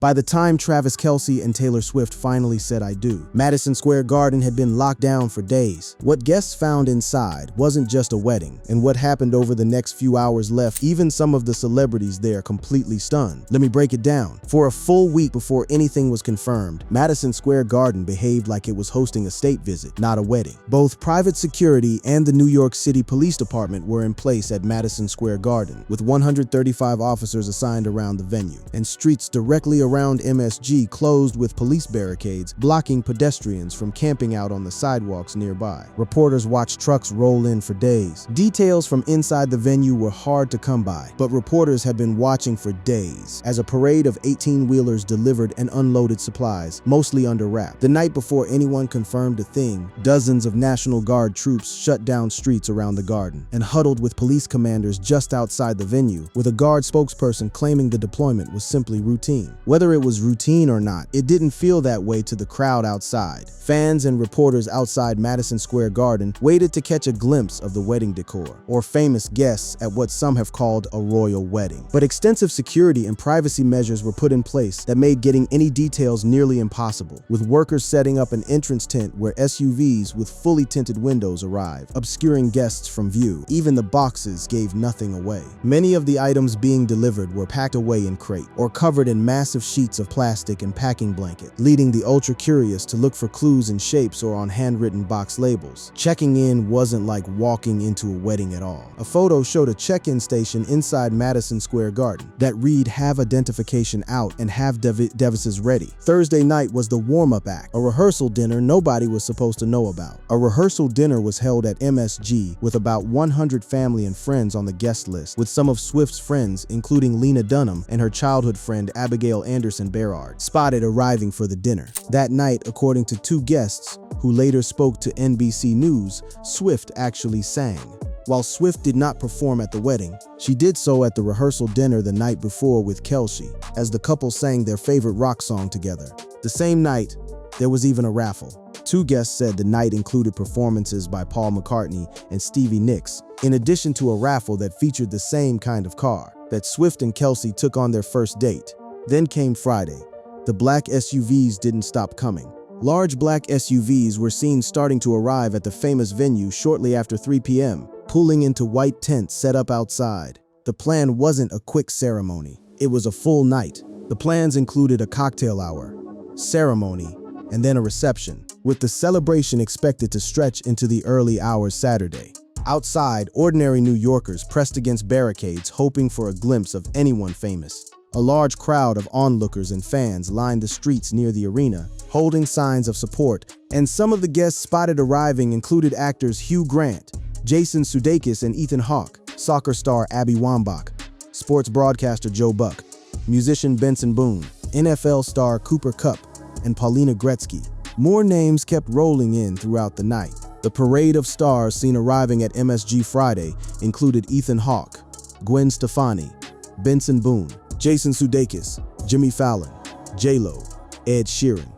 By the time Travis Kelce and Taylor Swift finally said "I do," Madison Square Garden had been locked down for days. What guests found inside wasn't just a wedding, and what happened over the next few hours left even some of the celebrities there completely stunned. Let me break it down. For a full week before anything was confirmed, Madison Square Garden behaved like it was hosting a state visit, not a wedding. Both private security and the New York City Police Department were in place at Madison Square Garden, with 135 officers assigned around the venue, and streets directly around MSG closed with police barricades blocking pedestrians from camping out on the sidewalks nearby. Reporters watched trucks roll in for days. Details from inside the venue were hard to come by, but reporters had been watching for days as a parade of 18-wheelers delivered and unloaded supplies, mostly under wrap. The night before anyone confirmed a thing, dozens of National Guard troops shut down streets around the garden and huddled with police commanders just outside the venue, with a Guard spokesperson claiming the deployment was simply routine. Whether it was routine or not, it didn't feel that way to the crowd outside. Fans and reporters outside Madison Square Garden waited to catch a glimpse of the wedding decor, or famous guests at what some have called a royal wedding. But extensive security and privacy measures were put in place that made getting any details nearly impossible, with workers setting up an entrance tent where SUVs with fully tinted windows arrived, obscuring guests from view. Even the boxes gave nothing away. Many of the items being delivered were packed away in crate, or covered in massive sheets of plastic and packing blanket, leading the ultra-curious to look for clues in shapes or on handwritten box labels. Checking in wasn't like walking into a wedding at all. A photo showed a check-in station inside Madison Square Garden that read "Have identification out and have devices ready." Thursday night was the warm-up act, a rehearsal dinner nobody was supposed to know about. A rehearsal dinner was held at MSG with about 100 family and friends on the guest list, with some of Swift's friends, including Lena Dunham and her childhood friend Abigail Anderson Berard, spotted arriving for the dinner. That night, according to two guests who later spoke to NBC News, Swift actually sang. While Swift did not perform at the wedding, she did so at the rehearsal dinner the night before with Kelce, as the couple sang their favorite rock song together. The same night, there was even a raffle. Two guests said the night included performances by Paul McCartney and Stevie Nicks, in addition to a raffle that featured the same kind of car that Swift and Kelce took on their first date. Then came Friday. The black SUVs didn't stop coming. Large black SUVs were seen starting to arrive at the famous venue shortly after 3 p.m., pulling into white tents set up outside. The plan wasn't a quick ceremony. It was a full night. The plans included a cocktail hour, ceremony, and then a reception, with the celebration expected to stretch into the early hours Saturday. Outside, ordinary New Yorkers pressed against barricades hoping for a glimpse of anyone famous. A large crowd of onlookers and fans lined the streets near the arena, holding signs of support, and some of the guests spotted arriving included actors Hugh Grant, Jason Sudeikis and Ethan Hawke, soccer star Abby Wambach, sports broadcaster Joe Buck, musician Benson Boone, NFL star Cooper Kupp, and Paulina Gretzky. More names kept rolling in throughout the night. The parade of stars seen arriving at MSG Friday included Ethan Hawke, Gwen Stefani, Benson Boone, Jason Sudeikis, Jimmy Fallon, J-Lo, Ed Sheeran,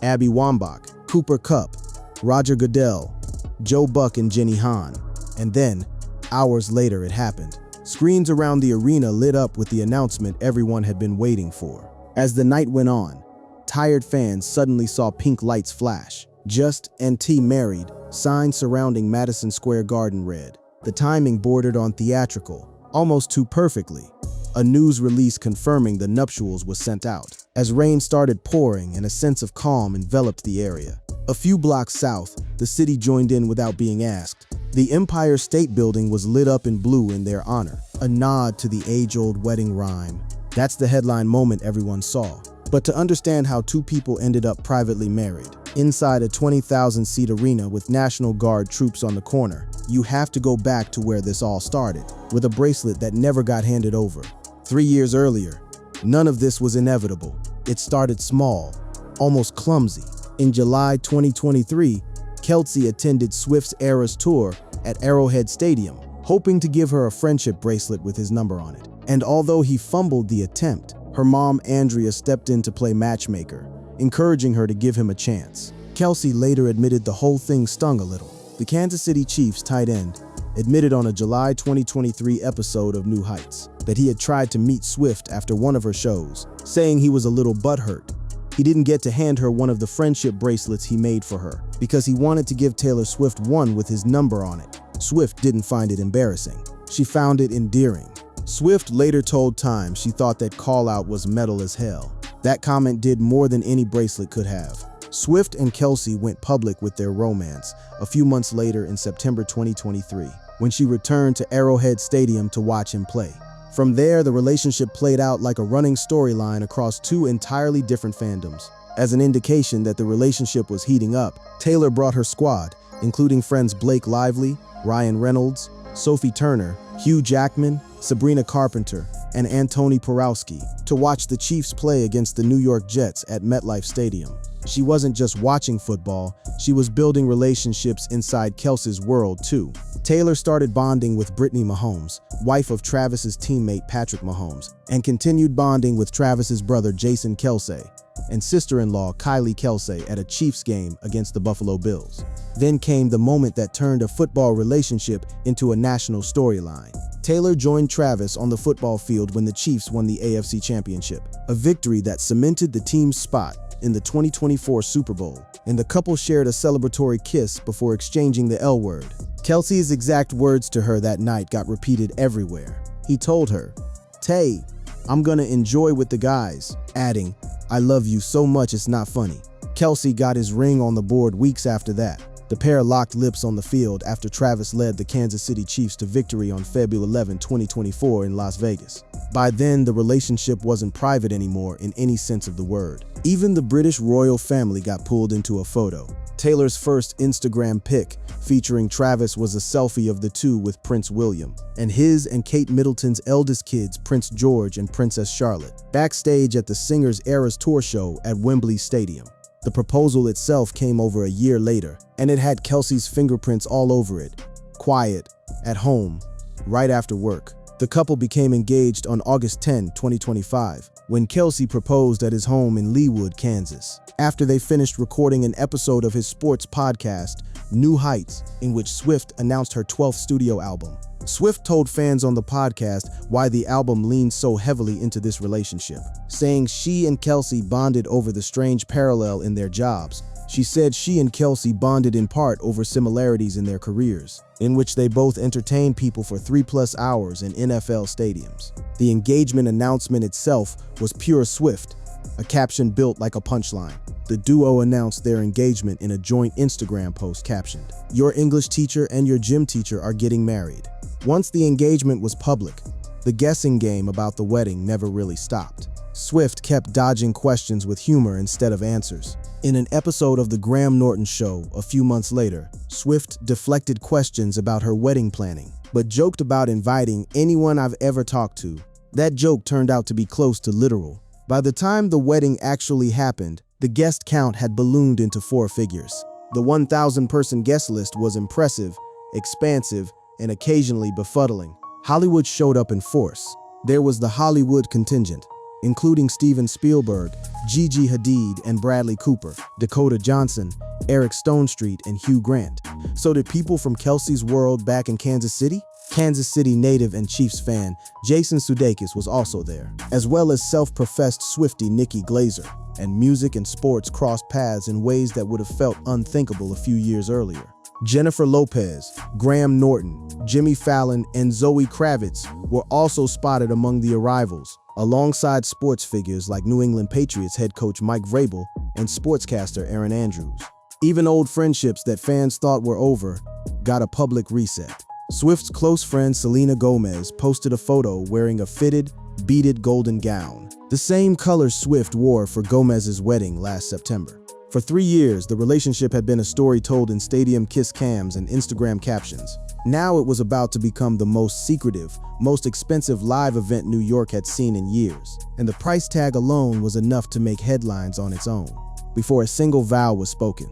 Abby Wambach, Cooper Kupp, Roger Goodell, Joe Buck and Jenny Han. And then, hours later, it happened. Screens around the arena lit up with the announcement everyone had been waiting for. As the night went on, tired fans suddenly saw pink lights flash. "Just and T married," signs surrounding Madison Square Garden read. The timing bordered on theatrical, almost too perfectly. A news release confirming the nuptials was sent out, as rain started pouring and a sense of calm enveloped the area. A few blocks south, the city joined in without being asked. The Empire State Building was lit up in blue in their honor, a nod to the age-old wedding rhyme. That's the headline moment everyone saw. But to understand how two people ended up privately married, inside a 20,000-seat arena with National Guard troops on the corner, you have to go back to where this all started, with a bracelet that never got handed over. 3 years earlier, none of this was inevitable. It started small, almost clumsy. In July 2023, Kelce attended Swift's Eras Tour at Arrowhead Stadium, hoping to give her a friendship bracelet with his number on it. And although he fumbled the attempt, her mom Andrea stepped in to play matchmaker, encouraging her to give him a chance. Kelce later admitted the whole thing stung a little. The Kansas City Chiefs tight end admitted on a July 2023 episode of New Heights that he had tried to meet Swift after one of her shows, saying he was a little butthurt. He didn't get to hand her one of the friendship bracelets he made for her because he wanted to give Taylor Swift one with his number on it. Swift didn't find it embarrassing. She found it endearing. Swift later told Time she thought that call-out was metal as hell. That comment did more than any bracelet could have. Swift and Kelce went public with their romance a few months later in September 2023, when she returned to Arrowhead Stadium to watch him play. From there, the relationship played out like a running storyline across two entirely different fandoms. As an indication that the relationship was heating up, Taylor brought her squad, including friends Blake Lively, Ryan Reynolds, Sophie Turner, Hugh Jackman, Sabrina Carpenter, and Antoni Porowski, to watch the Chiefs play against the New York Jets at MetLife Stadium. She wasn't just watching football, she was building relationships inside Kelce's world too. Taylor started bonding with Brittany Mahomes, wife of Travis's teammate Patrick Mahomes, and continued bonding with Travis's brother Jason Kelce and sister-in-law Kylie Kelce at a Chiefs game against the Buffalo Bills. Then came the moment that turned a football relationship into a national storyline. Taylor joined Travis on the football field when the Chiefs won the AFC Championship, a victory that cemented the team's spot in the 2024 Super Bowl, and the couple shared a celebratory kiss before exchanging the L word. Kelce's exact words to her that night got repeated everywhere. He told her, "Tay, I'm gonna enjoy with the guys," adding, "I love you so much it's not funny." Kelce got his ring on the board weeks after that. The pair locked lips on the field after Travis led the Kansas City Chiefs to victory on February 11, 2024 in Las Vegas. By then, the relationship wasn't private anymore in any sense of the word. Even the British royal family got pulled into a photo. Taylor's first Instagram pic featuring Travis was a selfie of the two with Prince William, and his and Kate Middleton's eldest kids, Prince George and Princess Charlotte, backstage at the Singer's Eras tour show at Wembley Stadium. The proposal itself came over a year later, and it had Kelce's fingerprints all over it. Quiet, at home, right after work. The couple became engaged on August 10, 2025, when Kelce proposed at his home in Leawood, Kansas, after they finished recording an episode of his sports podcast, New Heights, in which Swift announced her 12th studio album. Swift told fans on the podcast why the album leaned so heavily into this relationship, saying she and Kelce bonded over the strange parallel in their jobs. She said she and Kelce bonded in part over similarities in their careers, in which they both entertained people for 3+ hours in NFL stadiums. The engagement announcement itself was pure Swift, a caption built like a punchline. The duo announced their engagement in a joint Instagram post captioned, "Your English teacher and your gym teacher are getting married." Once the engagement was public, the guessing game about the wedding never really stopped. Swift kept dodging questions with humor instead of answers. In an episode of The Graham Norton Show a few months later, Swift deflected questions about her wedding planning, but joked about inviting anyone I've ever talked to. That joke turned out to be close to literal. By the time the wedding actually happened, the guest count had ballooned into 4 figures. The 1,000-person guest list was impressive, expansive, and occasionally befuddling. Hollywood showed up in force. There was the Hollywood contingent, including Steven Spielberg, Gigi Hadid and Bradley Cooper, Dakota Johnson, Eric Stonestreet, and Hugh Grant. So did people from Kelce's world back in Kansas City? Kansas City native and Chiefs fan Jason Sudeikis was also there, as well as self-professed Swiftie Nikki Glazer. And music and sports crossed paths in ways that would have felt unthinkable a few years earlier. Jennifer Lopez, Graham Norton, Jimmy Fallon, and Zoe Kravitz were also spotted among the arrivals, alongside sports figures like New England Patriots head coach Mike Vrabel and sportscaster Aaron Andrews. Even old friendships that fans thought were over got a public reset. Swift's close friend Selena Gomez posted a photo wearing a fitted, beaded golden gown, the same color Swift wore for Gomez's wedding last September. For 3 years, the relationship had been a story told in stadium kiss cams and Instagram captions. Now it was about to become the most secretive, most expensive live event New York had seen in years, and the price tag alone was enough to make headlines on its own. Before a single vow was spoken,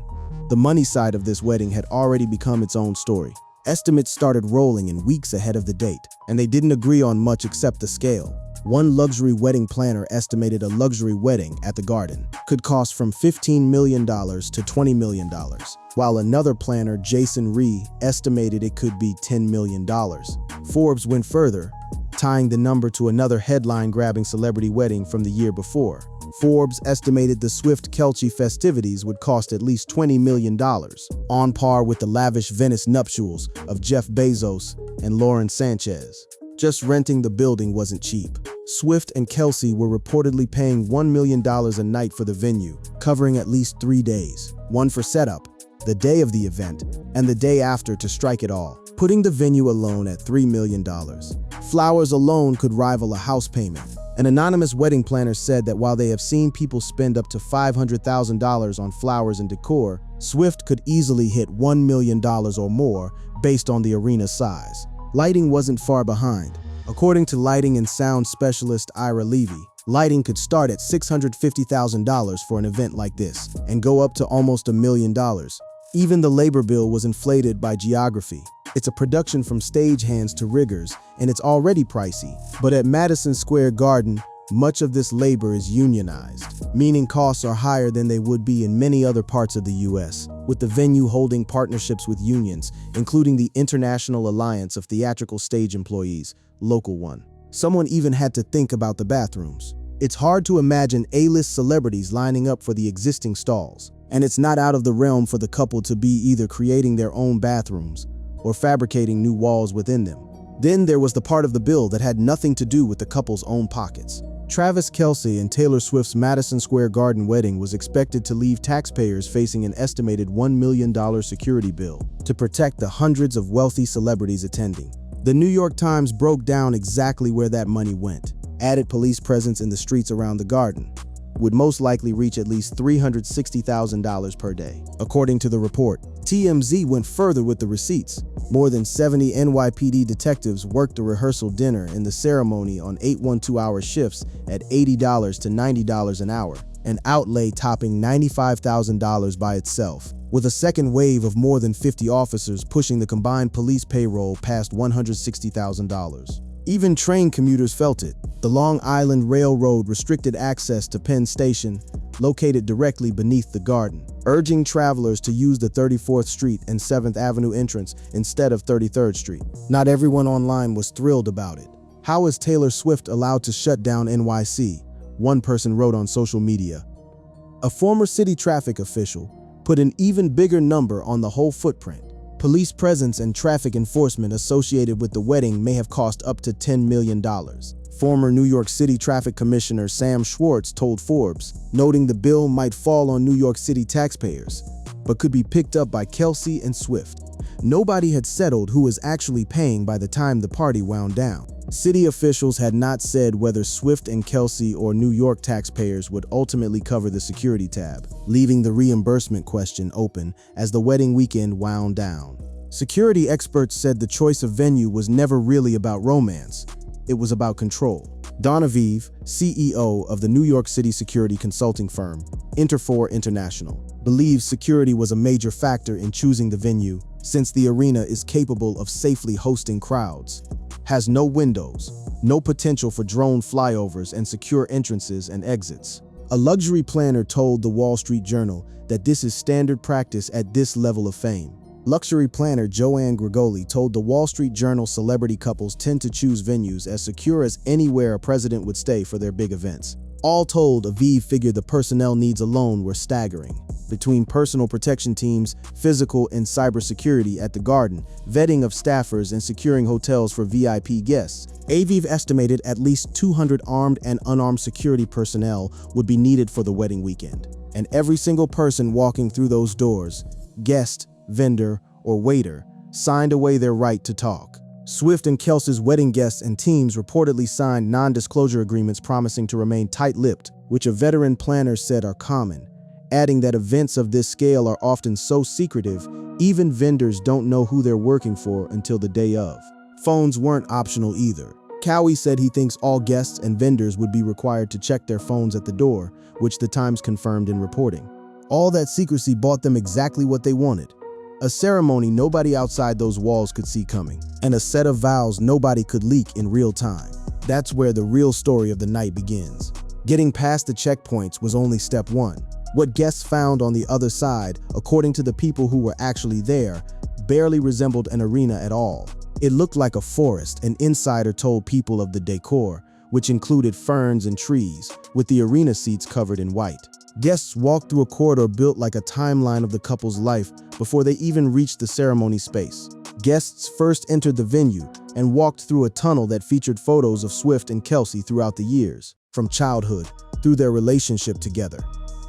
the money side of this wedding had already become its own story. Estimates started rolling in weeks ahead of the date, and they didn't agree on much except the scale. One luxury wedding planner estimated a luxury wedding at the Garden could cost from $15 million to $20 million, while another planner, Jason Rhee, estimated it could be $10 million. Forbes went further, tying the number to another headline-grabbing celebrity wedding from the year before. Forbes estimated the Swift-Kelce festivities would cost at least $20 million, on par with the lavish Venice nuptials of Jeff Bezos and Lauren Sanchez. Just renting the building wasn't cheap. Swift and Kelce were reportedly paying $1 million a night for the venue, covering at least 3 days, one for setup, the day of the event, and the day after to strike it all, putting the venue alone at $3 million. Flowers alone could rival a house payment. An anonymous wedding planner said that while they have seen people spend up to $500,000 on flowers and decor, Swift could easily hit $1 million or more based on the arena's size. Lighting wasn't far behind. According to lighting and sound specialist Ira Levy, lighting could start at $650,000 for an event like this and go up to almost $1 million. Even the labor bill was inflated by geography. It's a production from stagehands to riggers, and it's already pricey. But at Madison Square Garden, much of this labor is unionized, meaning costs are higher than they would be in many other parts of the U.S., with the venue holding partnerships with unions, including the International Alliance of Theatrical Stage Employees, Local 1. Someone even had to think about the bathrooms. It's hard to imagine A-list celebrities lining up for the existing stalls, and it's not out of the realm for the couple to be either creating their own bathrooms or fabricating new walls within them. Then there was the part of the bill that had nothing to do with the couple's own pockets. Travis Kelce and Taylor Swift's Madison Square Garden wedding was expected to leave taxpayers facing an estimated $1 million security bill to protect the hundreds of wealthy celebrities attending. The New York Times broke down exactly where that money went. Added police presence in the streets around the Garden would most likely reach at least $360,000 per day. According to the report, TMZ went further with the receipts. More than 70 NYPD detectives worked the rehearsal dinner and the ceremony on 8 12-hour shifts at $80 to $90 an hour, an outlay topping $95,000 by itself, with a second wave of more than 50 officers pushing the combined police payroll past $160,000. Even train commuters felt it. The Long Island Railroad restricted access to Penn Station, located directly beneath the Garden, urging travelers to use the 34th Street and 7th Avenue entrance instead of 33rd Street. Not everyone online was thrilled about it. How is Taylor Swift allowed to shut down NYC? One person wrote on social media. A former city traffic official put an even bigger number on the whole footprint. Police presence and traffic enforcement associated with the wedding may have cost up to $10 million. Former New York City Traffic Commissioner Sam Schwartz told Forbes, noting the bill might fall on New York City taxpayers, but could be picked up by Kelce and Swift. Nobody had settled who was actually paying by the time the party wound down. City officials had not said whether Swift and Kelce or New York taxpayers would ultimately cover the security tab, leaving the reimbursement question open as the wedding weekend wound down. Security experts said the choice of venue was never really about romance. It was about control. Don Aviv, CEO of the New York City security consulting firm, Interfor International, believes security was a major factor in choosing the venue since the arena is capable of safely hosting crowds, has no windows, no potential for drone flyovers, and secure entrances and exits. A luxury planner told the Wall Street Journal that this is standard practice at this level of fame. Luxury planner Joanne Grigoli told the Wall Street Journal celebrity couples tend to choose venues as secure as anywhere a president would stay for their big events. All told, Aviv figured the personnel needs alone were staggering. Between personal protection teams, physical and cybersecurity at the Garden, vetting of staffers, and securing hotels for VIP guests, Aviv estimated at least 200 armed and unarmed security personnel would be needed for the wedding weekend. And every single person walking through those doors, guest, vendor, or waiter, signed away their right to talk. Swift and Kelce's wedding guests and teams reportedly signed non-disclosure agreements promising to remain tight-lipped, which a veteran planner said are common, adding that events of this scale are often so secretive, even vendors don't know who they're working for until the day of. Phones weren't optional either. Cowie said he thinks all guests and vendors would be required to check their phones at the door, which the Times confirmed in reporting. All that secrecy bought them exactly what they wanted. A ceremony nobody outside those walls could see coming, and a set of vows nobody could leak in real time. That's where the real story of the night begins. Getting past the checkpoints was only step one. What guests found on the other side, according to the people who were actually there, barely resembled an arena at all. It looked like a forest. An insider told people of the decor, which included ferns and trees, with the arena seats covered in white. Guests walked through a corridor built like a timeline of the couple's life before they even reached the ceremony space. Guests first entered the venue and walked through a tunnel that featured photos of Swift and Kelce throughout the years, from childhood through their relationship together.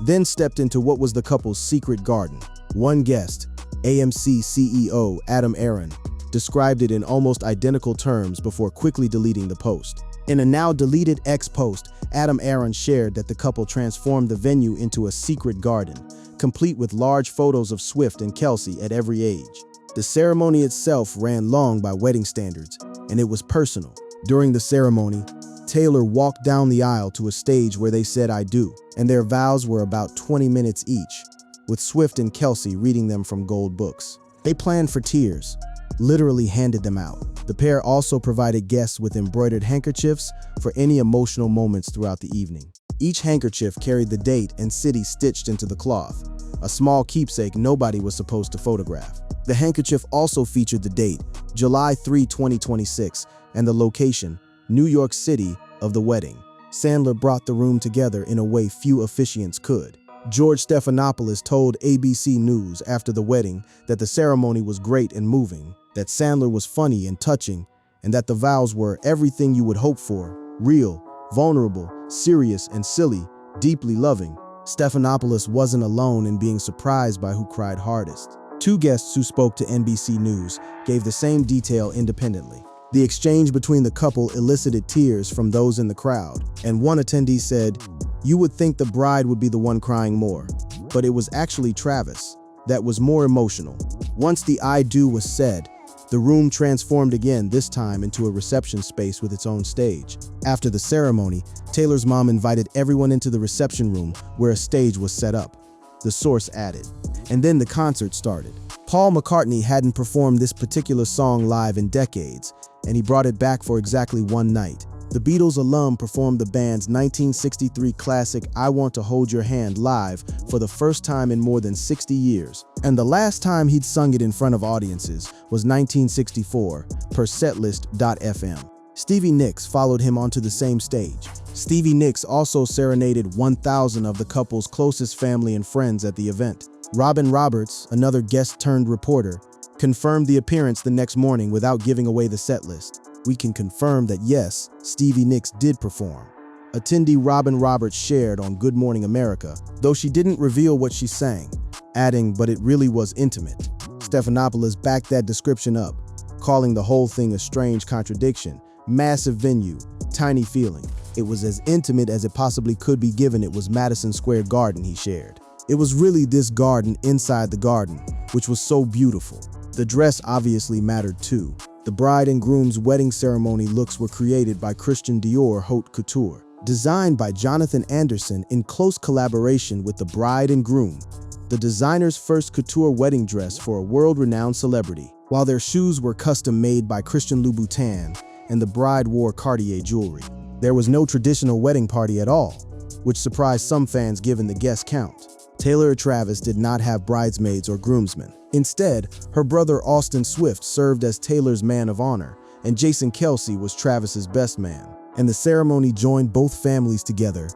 Then stepped into what was the couple's secret garden. One guest, AMC CEO Adam Aron, described it in almost identical terms before quickly deleting the post. In a now deleted X post, Adam Aron shared that the couple transformed the venue into a secret garden, complete with large photos of Swift and Kelce at every age. The ceremony itself ran long by wedding standards, and it was personal. During the ceremony, Taylor walked down the aisle to a stage where they said "I do," and their vows were about 20 minutes each, with Swift and Kelce reading them from gold books. They planned for tears, literally handed them out. The pair also provided guests with embroidered handkerchiefs for any emotional moments throughout the evening. Each handkerchief carried the date and city stitched into the cloth, a small keepsake nobody was supposed to photograph. The handkerchief also featured the date, July 3, 2026, and the location, New York City, of the wedding. Sandler brought the room together in a way few officiants could. George Stephanopoulos told ABC News after the wedding that the ceremony was great and moving, that Sandler was funny and touching, and that the vows were everything you would hope for: real, vulnerable, serious, and silly, deeply loving. Stephanopoulos wasn't alone in being surprised by who cried hardest. Two guests who spoke to NBC News gave the same detail independently. The exchange between the couple elicited tears from those in the crowd, and one attendee said, "You would think the bride would be the one crying more, but it was actually Travis that was more emotional." Once the "I do" was said, the room transformed again, this time into a reception space with its own stage. After the ceremony, Taylor's mom invited everyone into the reception room where a stage was set up. The source added. And then the concert started. Paul McCartney hadn't performed this particular song live in decades, and he brought it back for exactly one night. The Beatles alum performed the band's 1963 classic "I Want to Hold Your Hand" live for the first time in more than 60 years. And the last time he'd sung it in front of audiences was 1964, per setlist.fm. Stevie Nicks followed him onto the same stage. Stevie Nicks also serenaded 1,000 of the couple's closest family and friends at the event. Robin Roberts, another guest-turned-reporter, confirmed the appearance the next morning without giving away the set list. "We can confirm that yes, Stevie Nicks did perform," attendee Robin Roberts shared on Good Morning America, though she didn't reveal what she sang, adding, "But it really was intimate." Stephanopoulos backed that description up, calling the whole thing a strange contradiction. Massive venue, tiny feeling. It was as intimate as it possibly could be given it was Madison Square Garden, he shared. It was really this garden inside the garden, which was so beautiful. The dress obviously mattered too. The bride and groom's wedding ceremony looks were created by Christian Dior Haute Couture, designed by Jonathan Anderson in close collaboration with the bride and groom, the designer's first couture wedding dress for a world-renowned celebrity, while their shoes were custom-made by Christian Louboutin and the bride wore Cartier jewelry. There was no traditional wedding party at all, which surprised some fans given the guest count. Taylor Travis did not have bridesmaids or groomsmen. Instead, her brother Austin Swift served as Taylor's man of honor, and Jason Kelce was Travis's best man. And the ceremony joined both families together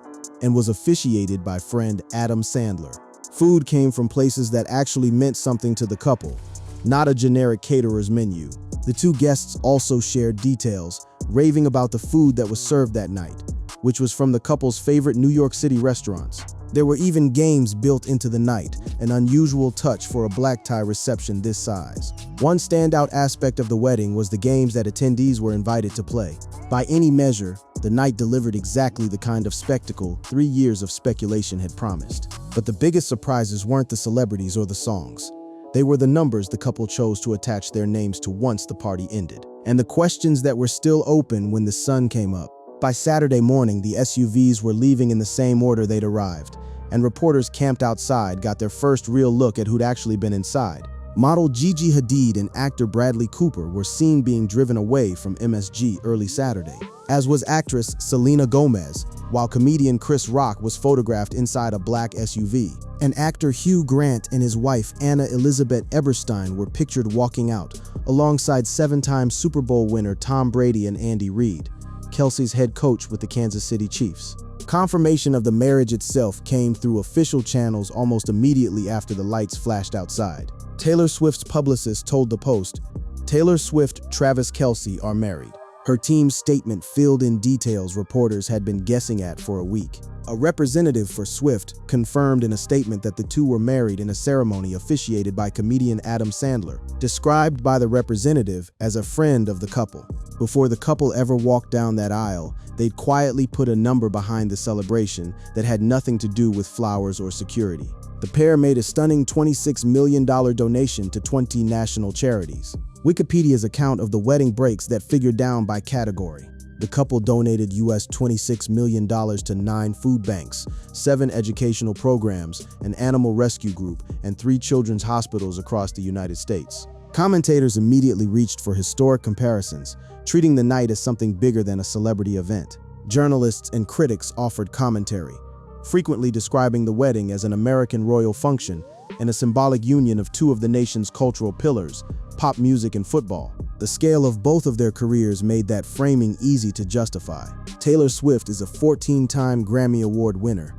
and was officiated by friend Adam Sandler. Food came from places that actually meant something to the couple, not a generic caterer's menu. The two guests also shared details, raving about the food that was served that night, which was from the couple's favorite New York City restaurants. There were even games built into the night, an unusual touch for a black tie reception this size. One standout aspect of the wedding was the games that attendees were invited to play. By any measure, the night delivered exactly the kind of spectacle 3 years of speculation had promised. But the biggest surprises weren't the celebrities or the songs. They were the numbers the couple chose to attach their names to once the party ended, and the questions that were still open when the sun came up. By Saturday morning, the SUVs were leaving in the same order they'd arrived, and reporters camped outside got their first real look at who'd actually been inside. Model Gigi Hadid and actor Bradley Cooper were seen being driven away from MSG early Saturday. as was actress Selena Gomez, while comedian Chris Rock was photographed inside a black SUV. And actor Hugh Grant and his wife Anna Elizabeth Eberstein were pictured walking out, alongside 7-time Super Bowl winner Tom Brady and Andy Reid, Kelce's head coach with the Kansas City Chiefs. Confirmation of the marriage itself came through official channels almost immediately after the lights flashed outside. Taylor Swift's publicist told the Post, "Taylor Swift, Travis Kelce are married." Her team's statement filled in details reporters had been guessing at for a week. A representative for Swift confirmed in a statement that the two were married in a ceremony officiated by comedian Adam Sandler, described by the representative as a friend of the couple. Before the couple ever walked down that aisle, they'd quietly put a number behind the celebration that had nothing to do with flowers or security. The pair made a stunning $26 million donation to 20 national charities. Wikipedia's account of the wedding breaks that figured down by category. The couple donated US $26 million to 9 food banks, 7 educational programs, an animal rescue group, and 3 children's hospitals across the United States. Commentators immediately reached for historic comparisons, treating the night as something bigger than a celebrity event. Journalists and critics offered commentary, frequently describing the wedding as an American royal function and a symbolic union of 2 of the nation's cultural pillars, pop music and football. The scale of both of their careers made that framing easy to justify. Taylor Swift is a 14-time Grammy Award winner,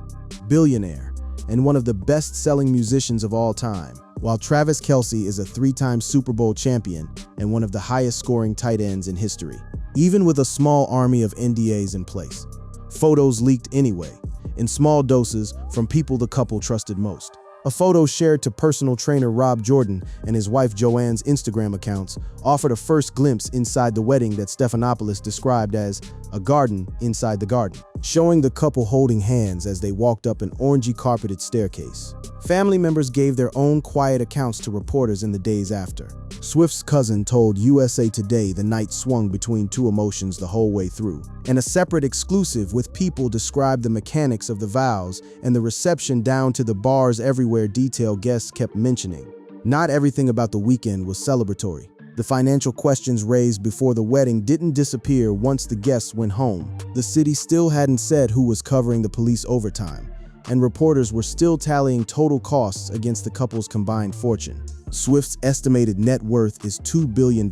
billionaire, and one of the best-selling musicians of all time, while Travis Kelce is a 3-time Super Bowl champion and one of the highest-scoring tight ends in history. Even with a small army of NDAs in place, photos leaked anyway, in small doses from people the couple trusted most. A photo shared to personal trainer Rob Jordan and his wife Joanne's Instagram accounts offered a first glimpse inside the wedding that Stephanopoulos described as a garden inside the garden, showing the couple holding hands as they walked up an orangey carpeted staircase. Family members gave their own quiet accounts to reporters in the days after. Swift's cousin told USA Today the night swung between 2 emotions the whole way through, and a separate exclusive with People described the mechanics of the vows and the reception down to the bars everywhere detail guests kept mentioning. Not everything about the weekend was celebratory. The financial questions raised before the wedding didn't disappear once the guests went home. The city still hadn't said who was covering the police overtime, and reporters were still tallying total costs against the couple's combined fortune. Swift's estimated net worth is $2 billion,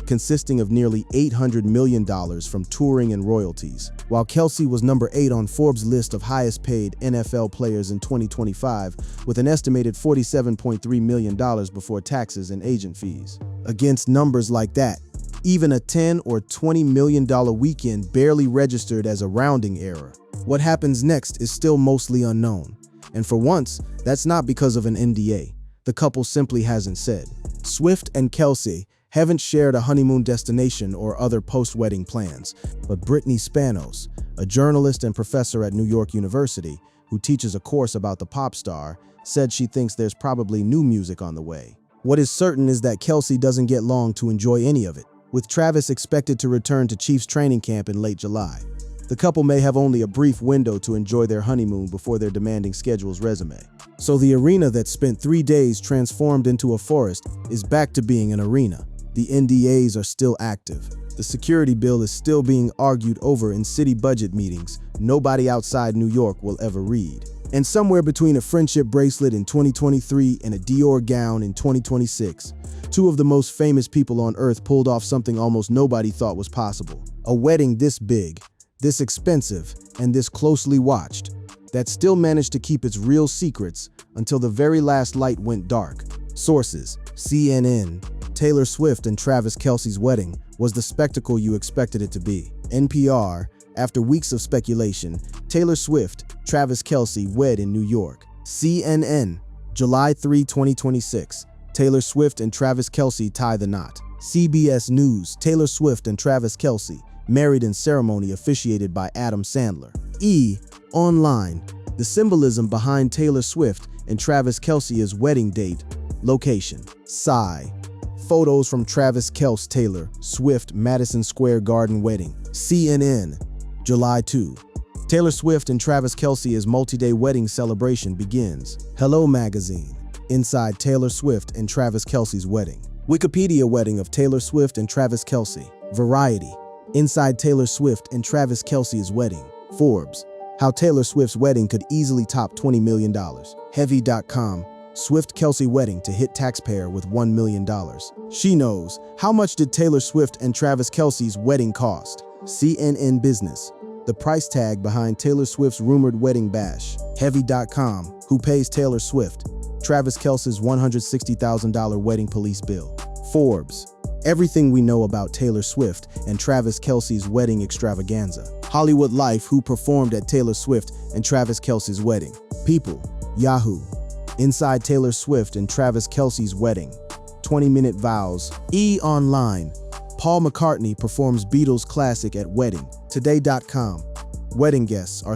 consisting of nearly $800 million from touring and royalties, while Kelce was number 8 on Forbes' list of highest-paid NFL players in 2025, with an estimated $47.3 million before taxes and agent fees. Against numbers like that, even a $10 or $20 million weekend barely registered as a rounding error. What happens next is still mostly unknown, and for once, that's not because of an NDA. The couple simply hasn't said. Swift and Kelce haven't shared a honeymoon destination or other post-wedding plans, but Brittany Spanos, a journalist and professor at New York University who teaches a course about the pop star, said she thinks there's probably new music on the way. What is certain is that Kelce doesn't get long to enjoy any of it, with Travis expected to return to Chiefs training camp in late July. The couple may have only a brief window to enjoy their honeymoon before their demanding schedule's resume. So the arena that spent 3 days transformed into a forest is back to being an arena. The NDAs are still active. The security bill is still being argued over in city budget meetings nobody outside New York will ever read. And somewhere between a friendship bracelet in 2023 and a Dior gown in 2026, 2 of the most famous people on earth pulled off something almost nobody thought was possible. A wedding this big, this expensive, and this closely watched, that still managed to keep its real secrets until the very last light went dark. Sources: CNN. Taylor Swift and Travis Kelce's wedding was the spectacle you expected it to be. NPR. After weeks of speculation, Taylor Swift, Travis Kelce wed in New York. CNN. July 3, 2026. Taylor Swift and Travis Kelce tie the knot. CBS News. Taylor Swift and Travis Kelce married in ceremony officiated by Adam Sandler. Online. The symbolism behind Taylor Swift and Travis Kelce's wedding date. Location. Photos from Travis Kelce Taylor Swift Madison Square Garden wedding. CNN. July 2. Taylor Swift and Travis Kelce's multi-day wedding celebration begins. Hello Magazine. Inside Taylor Swift and Travis Kelce's wedding. Wikipedia wedding of Taylor Swift and Travis Kelce. Variety. Inside Taylor Swift and Travis Kelce's wedding. Forbes. How Taylor Swift's wedding could easily top $20 million. Heavy.com. Swift-Kelce wedding to hit taxpayer with $1 million. She knows. How much did Taylor Swift and Travis Kelce's wedding cost? CNN Business. The price tag behind Taylor Swift's rumored wedding bash. Heavy.com. Who pays Taylor Swift? Travis Kelce's $160,000 wedding police bill. Forbes. Everything we know about Taylor Swift and Travis Kelce's wedding extravaganza. Hollywood Life. Who performed at Taylor Swift and Travis Kelce's wedding? People. Yahoo. Inside Taylor Swift and Travis Kelce's wedding. 20-minute vows. Online. Paul McCartney performs Beatles classic at wedding. Today.com. Wedding guests are